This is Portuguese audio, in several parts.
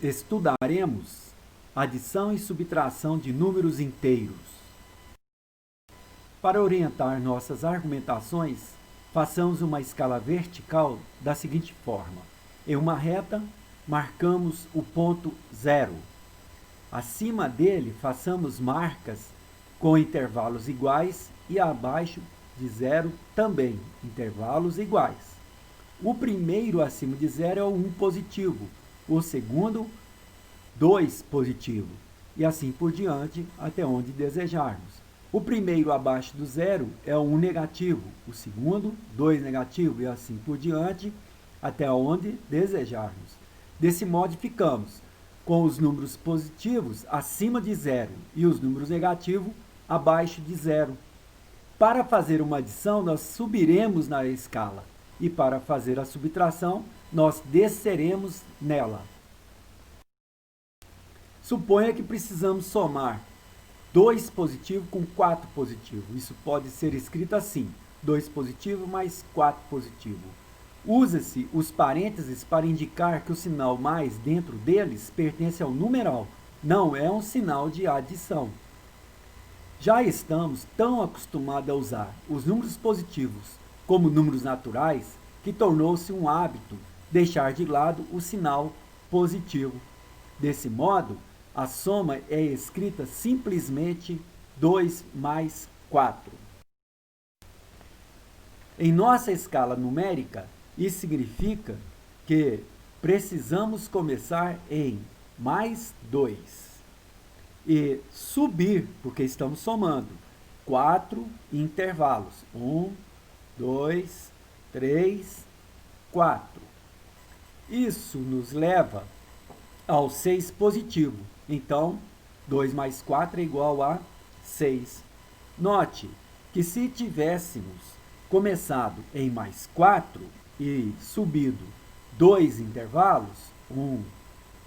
Estudaremos adição e subtração de números inteiros. Para orientar nossas argumentações, façamos uma escala vertical da seguinte forma. Em uma reta, marcamos o ponto 0. Acima dele, façamos marcas com intervalos iguais e abaixo de 0 também, intervalos iguais. O primeiro acima de 0 é o 1 positivo, o segundo, 2 positivo, e assim por diante até onde desejarmos. O primeiro abaixo do 0 é o 1 negativo, o segundo, 2 negativo, e assim por diante até onde desejarmos. Desse modo, ficamos com os números positivos acima de 0 e os números negativos abaixo de 0. Para fazer uma adição, nós subiremos na escala. E para fazer a subtração, nós desceremos nela. Suponha que precisamos somar 2 positivo com 4 positivo. Isso pode ser escrito assim, 2 positivo mais 4 positivo. Usa-se os parênteses para indicar que o sinal mais dentro deles pertence ao numeral, não é um sinal de adição. Já estamos tão acostumados a usar os números positivos como números naturais, que tornou-se um hábito deixar de lado o sinal positivo. Desse modo, a soma é escrita simplesmente 2 mais 4. Em nossa escala numérica, isso significa que precisamos começar em mais 2 e subir, porque estamos somando 4 intervalos. 1, 2, 3, 4. Isso nos leva ao 6 positivo. Então, 2 mais 4 é igual a 6. Note que se tivéssemos começado em mais 4 e subido 2 intervalos, 1,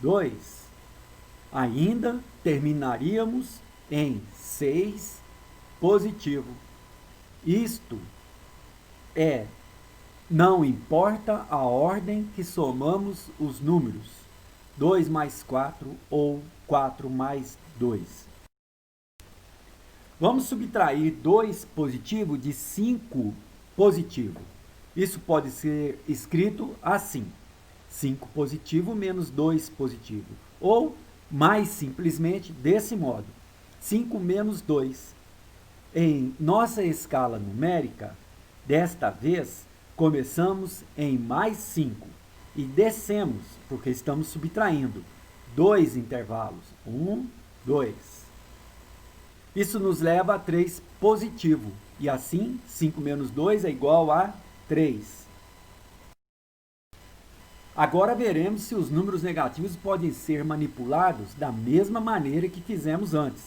2, ainda terminaríamos em 6 positivo. Isto não importa a ordem que somamos os números, 2 mais 4 ou 4 mais 2. Vamos subtrair 2 positivo de 5 positivo. Isso pode ser escrito assim, 5 positivo menos 2 positivo. Ou, mais simplesmente, desse modo, 5 menos 2. Em nossa escala numérica, desta vez, começamos em mais 5 e descemos, porque estamos subtraindo 2 intervalos. 1, 2. Isso nos leva a 3 positivo. E assim, 5 menos 2 é igual a 3. Agora veremos se os números negativos podem ser manipulados da mesma maneira que fizemos antes.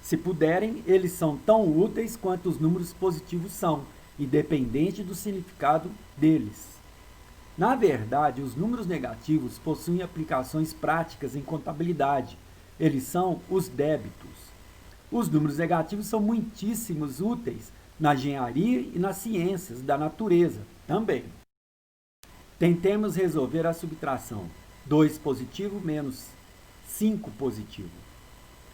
Se puderem, eles são tão úteis quanto os números positivos são, independente do significado deles. Na verdade, os números negativos possuem aplicações práticas em contabilidade. Eles são os débitos. Os números negativos são muitíssimo úteis na engenharia e nas ciências da natureza também. Tentemos resolver a subtração 2 positivo menos 5 positivo.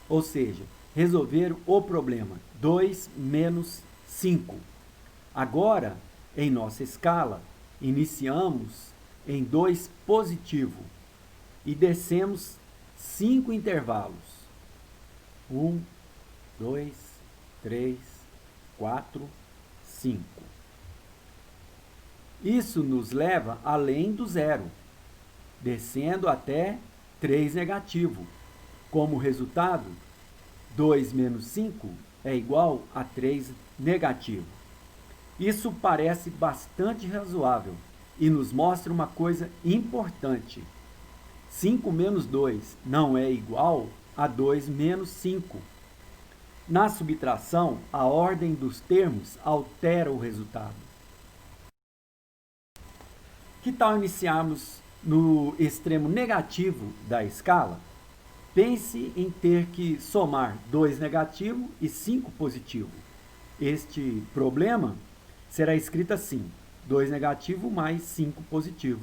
Ou seja, resolver o problema 2 menos 5. Agora, em nossa escala, iniciamos em 2 positivo e descemos 5 intervalos. 1, 2, 3, 4, 5. Isso nos leva além do 0, descendo até 3 negativo. Como resultado, 2 menos 5 é igual a 3 negativo. Isso parece bastante razoável e nos mostra uma coisa importante. 5 menos 2 não é igual a 2 menos 5. Na subtração, a ordem dos termos altera o resultado. Que tal iniciarmos no extremo negativo da escala? Pense em ter que somar 2 negativo e 5 positivo. Este problema será escrito assim, 2 negativo mais 5 positivo.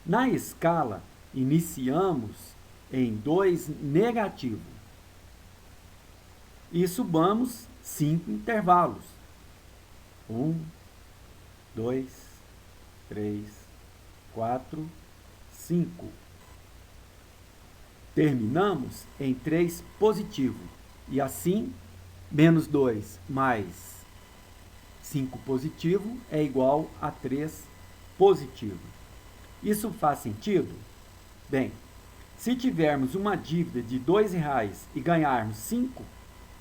Na escala, iniciamos em 2 negativo. E subamos 5 intervalos. 1, 2, 3, 4, 5. Terminamos em 3 positivo. E assim, menos 2 mais 5 positivo é igual a 3 positivo. Isso faz sentido? Bem, se tivermos uma dívida de R$ 2 e ganharmos 5,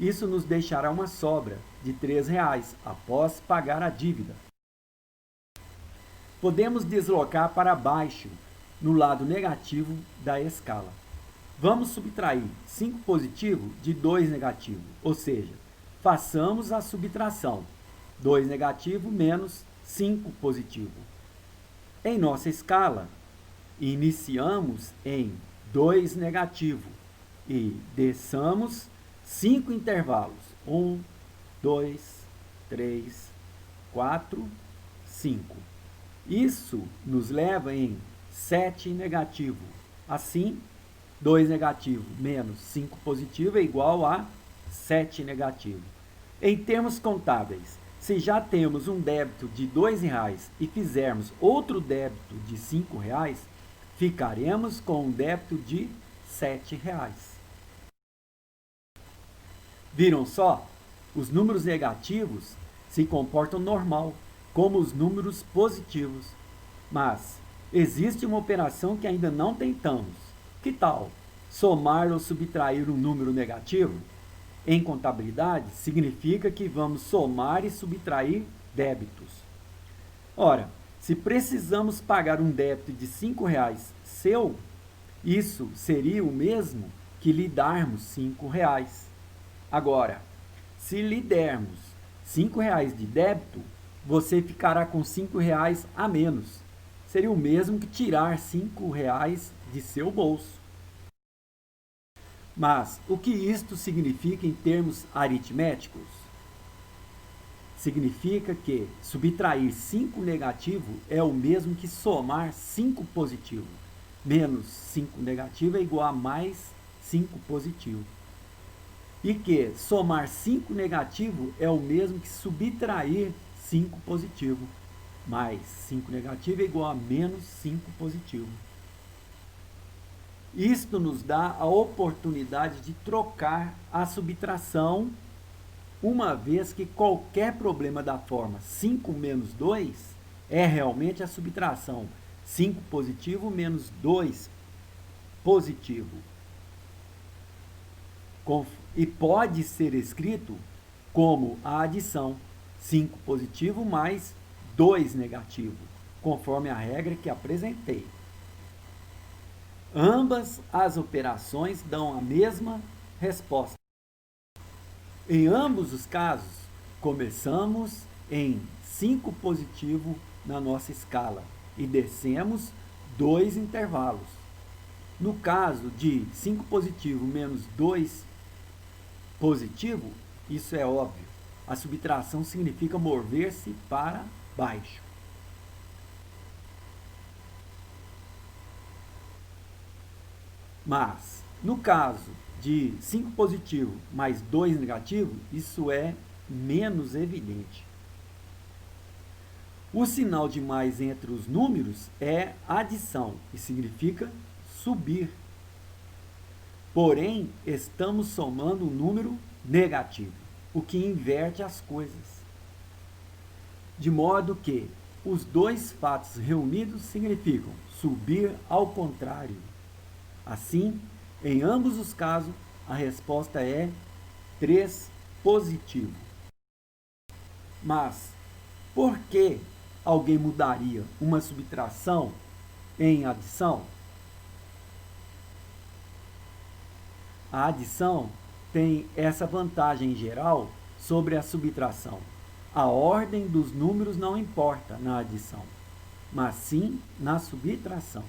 isso nos deixará uma sobra de R$ 3 após pagar a dívida. Podemos deslocar para baixo, no lado negativo da escala. Vamos subtrair 5 positivo de 2 negativo, ou seja, façamos a subtração. 2 negativo menos 5 positivo. Em nossa escala, iniciamos em 2 negativo e desçamos 5 intervalos. 1, 2, 3, 4, 5. Isso nos leva em 7 negativo. Assim, 2 negativo menos 5 positivo é igual a 7 negativo. Em termos contábeis, se já temos um débito de R$ 2 e fizermos outro débito de R$ 5, ficaremos com um débito de R$ 7. Viram só? Os números negativos se comportam normal, como os números positivos. Mas existe uma operação que ainda não tentamos. Que tal somar ou subtrair um número negativo? Em contabilidade, significa que vamos somar e subtrair débitos. Ora, se precisamos pagar um débito de R$ 5 seu, isso seria o mesmo que lhe darmos R$ 5. Agora, se lhe dermos R$ 5 de débito, você ficará com R$ 5 a menos. Seria o mesmo que tirar R$ 5 de seu bolso. Mas o que isto significa em termos aritméticos? Significa que subtrair 5 negativo é o mesmo que somar 5 positivo. Menos 5 negativo é igual a mais 5 positivo. E que somar 5 negativo é o mesmo que subtrair 5 positivo. Mais 5 negativo é igual a menos 5 positivo. Isto nos dá a oportunidade de trocar a subtração, uma vez que qualquer problema da forma 5 menos 2 é realmente a subtração 5 positivo menos 2 positivo. E pode ser escrito como a adição 5 positivo mais 2 negativo, conforme a regra que apresentei. Ambas as operações dão a mesma resposta. Em ambos os casos, começamos em 5 positivo na nossa escala e descemos 2 intervalos. No caso de 5 positivo menos 2 positivo, isso é óbvio. A subtração significa mover-se para baixo. Mas, no caso de 5 positivo mais 2 negativo, isso é menos evidente. O sinal de mais entre os números é adição e significa subir. Porém, estamos somando um número negativo, o que inverte as coisas. De modo que os dois fatos reunidos significam subir ao contrário. Assim, em ambos os casos, a resposta é 3 positivo. Mas, por que alguém mudaria uma subtração em adição? A adição tem essa vantagem geral sobre a subtração. A ordem dos números não importa na adição, mas sim na subtração.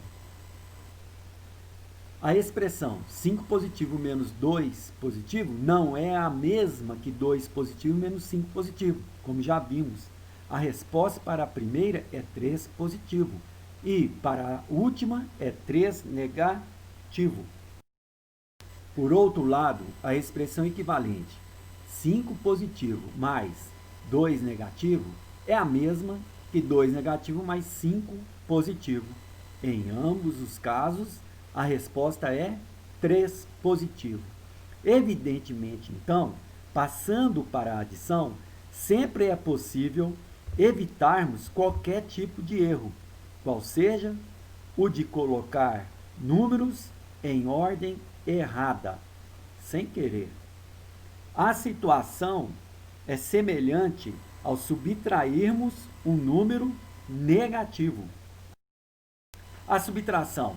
A expressão 5 positivo menos 2 positivo não é a mesma que 2 positivo menos 5 positivo, como já vimos. A resposta para a primeira é 3 positivo e para a última é 3 negativo. Por outro lado, a expressão equivalente 5 positivo mais 2 negativo é a mesma que 2 negativo mais 5 positivo. Em ambos os casos, a resposta é 3 positivo. Evidentemente, então, passando para a adição, sempre é possível evitarmos qualquer tipo de erro, qual seja o de colocar números em ordem errada, sem querer. A situação é semelhante ao subtrairmos um número negativo. A subtração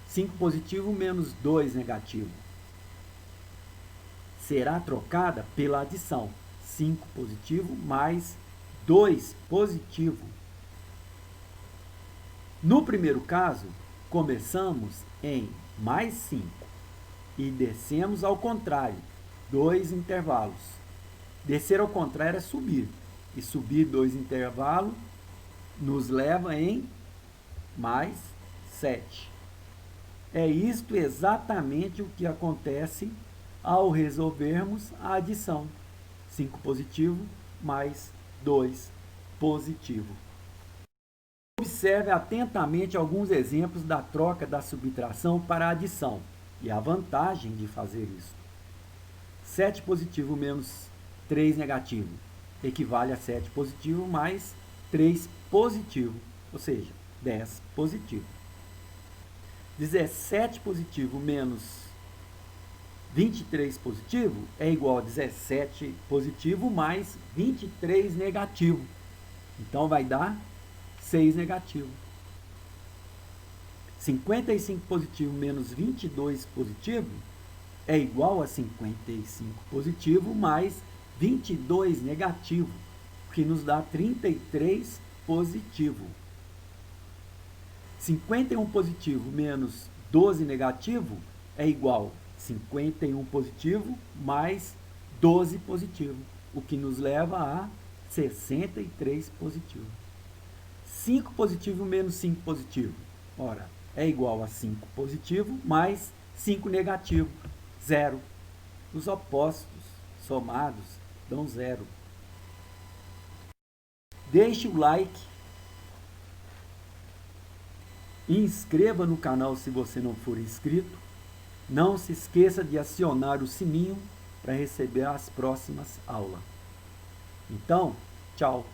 5 positivo menos 2 negativo será trocada pela adição 5 positivo mais 2 positivo. No primeiro caso, começamos em mais 5 e descemos ao contrário, 2 intervalos. Descer ao contrário é subir, e subir 2 intervalos nos leva em mais 7. É isto exatamente o que acontece ao resolvermos a adição. 5 positivo mais 2 positivo. Observe atentamente alguns exemplos da troca da subtração para a adição e a vantagem de fazer isso. 7 positivo menos 3 negativo equivale a 7 positivo mais 3 positivo, ou seja, 10 positivo. 17 positivo menos 23 positivo é igual a 17 positivo mais 23 negativo. Então, vai dar 6 negativo. 55 positivo menos 22 positivo é igual a 55 positivo mais 22 negativo, que nos dá 33 positivo. 51 positivo menos 12 negativo é igual a 51 positivo mais 12 positivo, o que nos leva a 63 positivo. 5 positivo menos 5 positivo, ora, é igual a 5 positivo mais 5 negativo, 0. Os opostos somados dão 0. Deixe o like e inscreva no canal se você não for inscrito. Não se esqueça de acionar o sininho para receber as próximas aulas. Então, tchau!